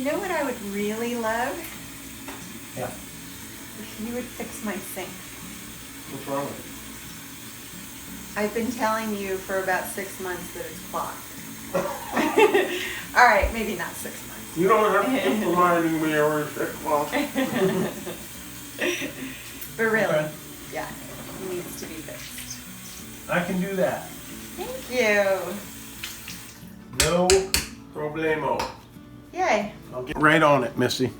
You know what I would really love? Yeah. If you would fix my sink. What's wrong with I've been telling you for about 6 months that it's clogged. All right, maybe not 6 months. it? You don't have to keep reminding me every 6 months. But really, Okay. yeah, it needs to be fixed. I can do that. Thank you. No problemo. Yay. I'll get right on it, Missy.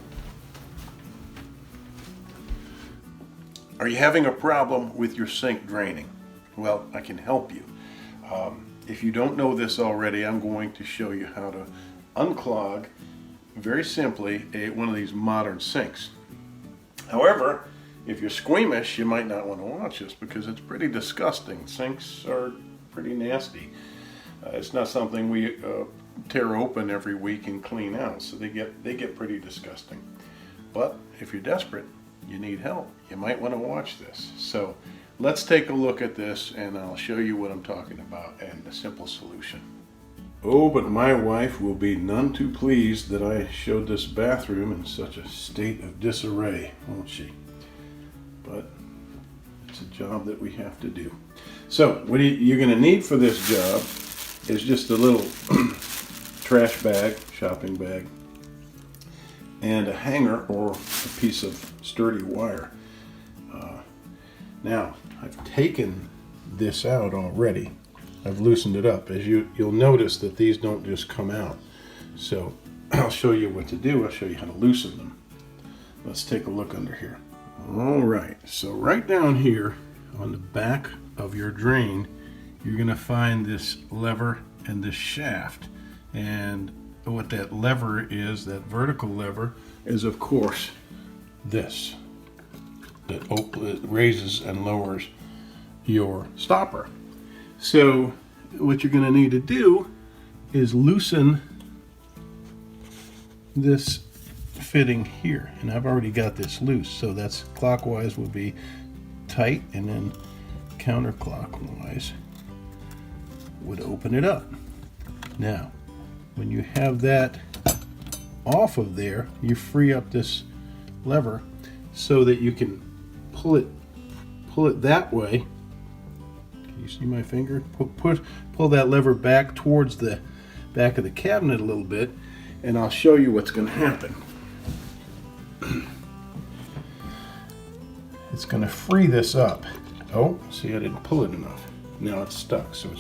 Are you having a problem with your sink draining? Well, I can help you. If you don't know this already, I'm going to show you how to unclog, very simply, one of these modern sinks. However, if you're squeamish, you might not want to watch this because it's pretty disgusting. Sinks are pretty nasty. It's not something we tear open every week and clean out, so they get pretty disgusting. But if you're desperate, you need help, you might want to watch this. So let's take a look at this and I'll show you what I'm talking about and the simple solution. Oh, but my wife will be none too pleased that I showed this bathroom in such a state of disarray, won't she? But it's a job that we have to do. So what you're going to need for this job is just a little trash bag, shopping bag, and a hanger or a piece of sturdy wire. Now, I've taken this out already. I've loosened it up. As you'll notice that these don't just come out. So I'll show you what to do. I'll show you how to loosen them. Let's take a look under here. All right, so right down here on the back of your drain, you're going to find this lever and this shaft. And what that lever is, that vertical lever, is of course this. That raises and lowers your stopper. So what you're going to need to do is loosen this fitting here. And I've already got this loose, so that's clockwise would be tight, and then counterclockwise would open it up. Now, when you have that off of there, you free up this lever so that you can pull it that way. Can you see my finger? Pull that lever back towards the back of the cabinet a little bit, and I'll show you what's going to happen. It's going to free this up. Oh, see, I didn't pull it enough. Now it's stuck, so it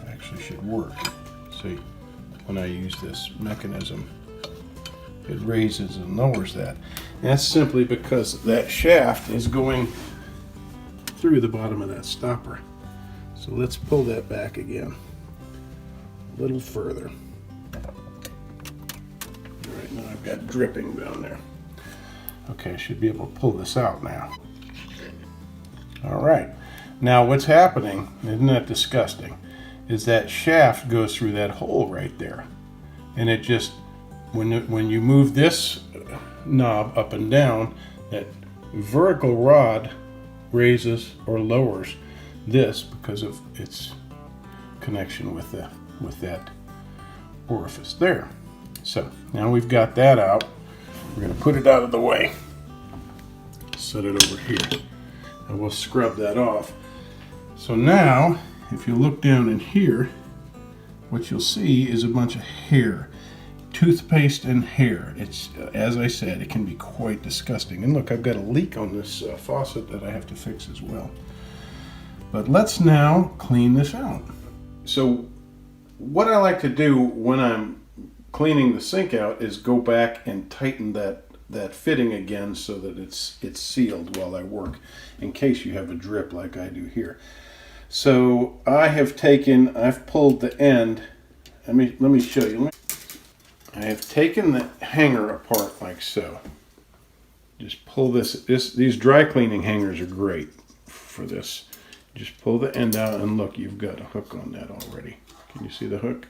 actually should work. See, when I use this mechanism, it raises and lowers that. And that's simply because that shaft is going through the bottom of that stopper. So let's pull that back again a little further. All right, now I've got dripping down there. Okay, I should be able to pull this out now. All right, now what's happening, isn't that disgusting, is that shaft goes through that hole right there. And it just, when you move this knob up and down, that vertical rod raises or lowers this because of its connection with that orifice there. So now we've got that out. We're going to put it out of the way. Set it over here. And we'll scrub that off. So now, if you look down in here, what you'll see is a bunch of hair. Toothpaste and hair. It's, as I said, it can be quite disgusting. And look, I've got a leak on this faucet that I have to fix as well. But let's now clean this out. So what I like to do when I'm cleaning the sink out is go back and tighten that fitting again so that it's sealed while I work, in case you have a drip like I do here. So I've pulled the end. Let me show you. I have taken the hanger apart like so. Just pull these dry cleaning hangers are great for this. Just pull the end out and look, you've got a hook on that already. Can you see the hook?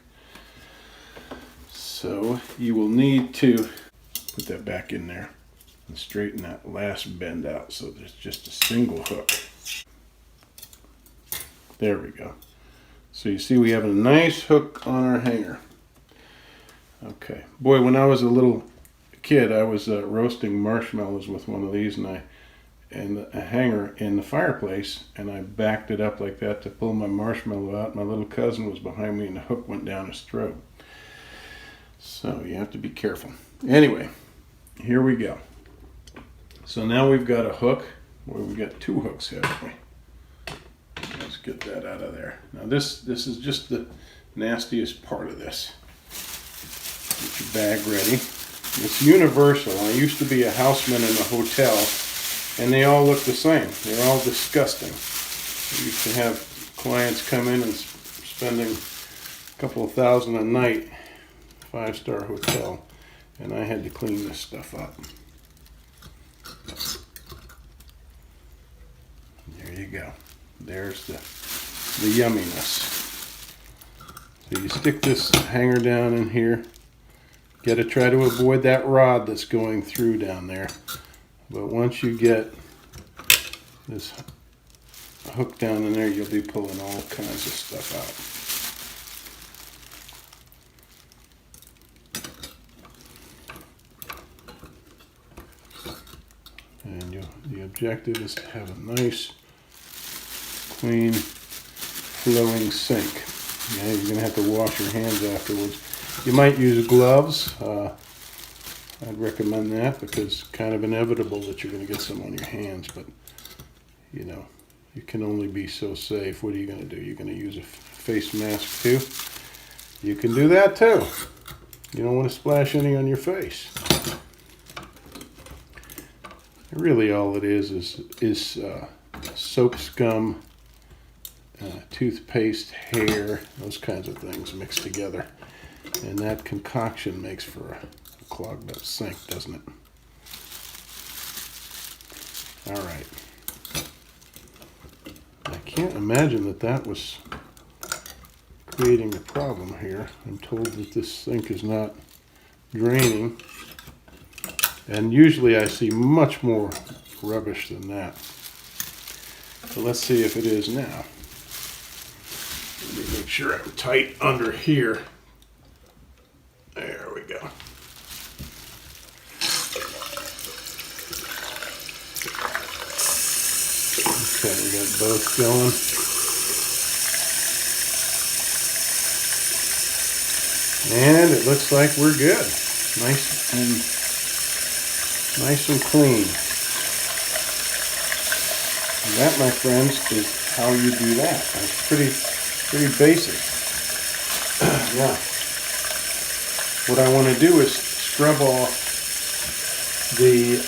So you will need to put that back in there and straighten that last bend out so there's just a single hook. There we go. So you see we have a nice hook on our hanger. Okay. Boy, when I was a little kid, I was roasting marshmallows with one of these, and a hanger in the fireplace, and I backed it up like that to pull my marshmallow out. My little cousin was behind me, and the hook went down his throat. So you have to be careful. Anyway, here we go. So now we've got a hook. Well, we've got two hooks, haven't we? Let's get that out of there. Now this is just the nastiest part of this. Get your bag ready. It's universal. I used to be a houseman in a hotel, and they all look the same. They're all disgusting. I used to have clients come in and spending a couple of $1,000 a night, 5-star hotel, and I had to clean this stuff up. There you go. There's the yumminess. So you stick this hanger down in here. Got to try to avoid that rod that's going through down there. But once you get this hook down in there, you'll be pulling all kinds of stuff out. And the objective is to have a nice, clean, flowing sink. Yeah, you're going to have to wash your hands afterwards. You might use gloves. I'd recommend that because it's kind of inevitable that you're going to get some on your hands, but you know, you can only be so safe. What are you going to do? You're going to use a face mask too? You can do that too. You don't want to splash any on your face. Really all it is soap scum, toothpaste, hair, those kinds of things mixed together. And that concoction makes for a clogged up sink, doesn't it? All right. I can't imagine that was creating a problem here. I'm told that this sink is not draining. And usually I see much more rubbish than that. So let's see if it is now. Let me make sure I'm tight under here. There we go. Okay, we got both going. And it looks like we're good. Nice and clean. And that, my friends, is how you do that. It's pretty basic. Yeah. What I want to do is scrub off the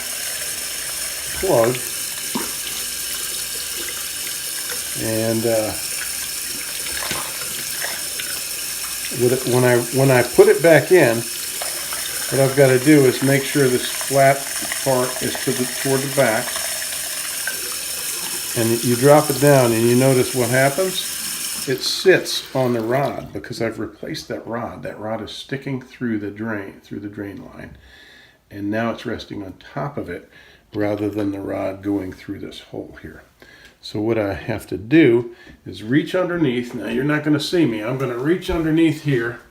plug, and when I put it back in, what I've got to do is make sure this flat part is toward the back, and you drop it down, and you notice what happens. It sits on the rod because I've replaced that rod. That rod is sticking through the drain line, and now it's resting on top of it rather than the rod going through this hole here. So what I have to do is reach underneath. Now you're not going to see me. I'm going to reach underneath here,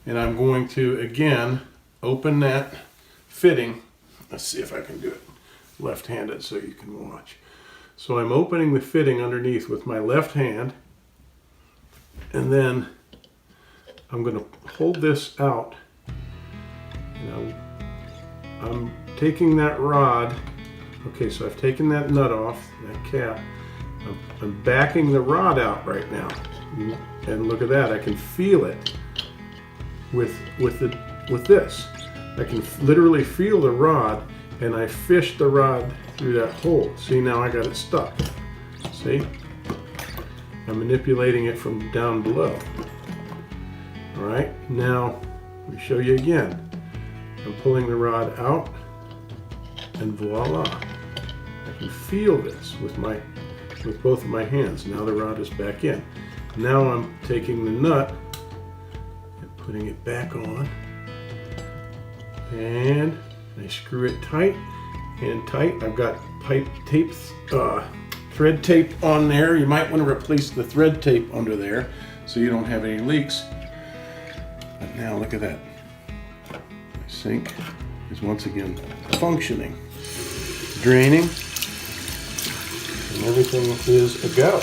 and I'm going to again open that fitting. Let's see if I can do it left-handed so you can watch. So I'm opening the fitting underneath with my left hand. And then I'm going to hold this out. Now, I'm taking that rod. Okay, so I've taken that nut off, that cap. I'm backing the rod out right now. And look at that, I can feel it with this. I can literally feel the rod, and I fish the rod through that hole. See, now I got it stuck. See? I'm manipulating it from down below. All right, now let me show you again. I'm pulling the rod out, and voila! I can feel this with both of my hands. Now the rod is back in. Now I'm taking the nut and putting it back on, and I screw it tight and tight. I've got thread tape on there. You might want to replace the thread tape under there so you don't have any leaks. But now look at that. My sink is once again functioning, draining, and everything is a go.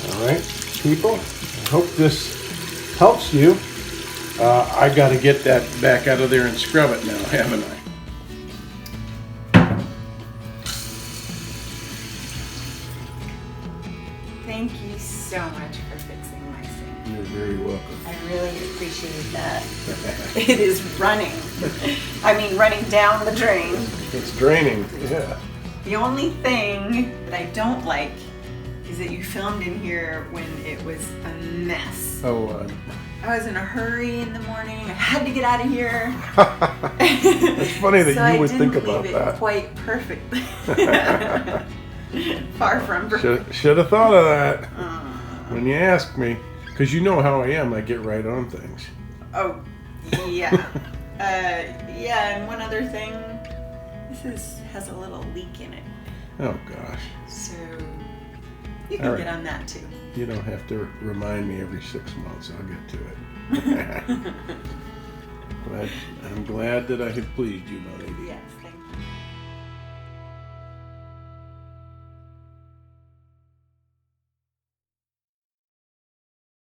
All right, people, I hope this helps you. I got to get that back out of there and scrub it now, haven't I? Thank you so much for fixing my sink. You're very welcome. I really appreciate that. It is running. I mean, running down the drain. It's draining, yeah. The only thing that I don't like is that you filmed in here when it was a mess. Oh, I was in a hurry in the morning. I had to get out of here. it's funny that so you would think I about didn't leave that. it quite perfectly. Far from perfect. Should have thought of that when you asked me, because you know how I am. I get right on things. Oh, yeah. Yeah, and one other thing. This has a little leak in it. Oh gosh. So you can All right. get on that too. You don't have to remind me every 6 months. I'll get to it. But I'm glad that I have pleased you, my lady. Yes, thank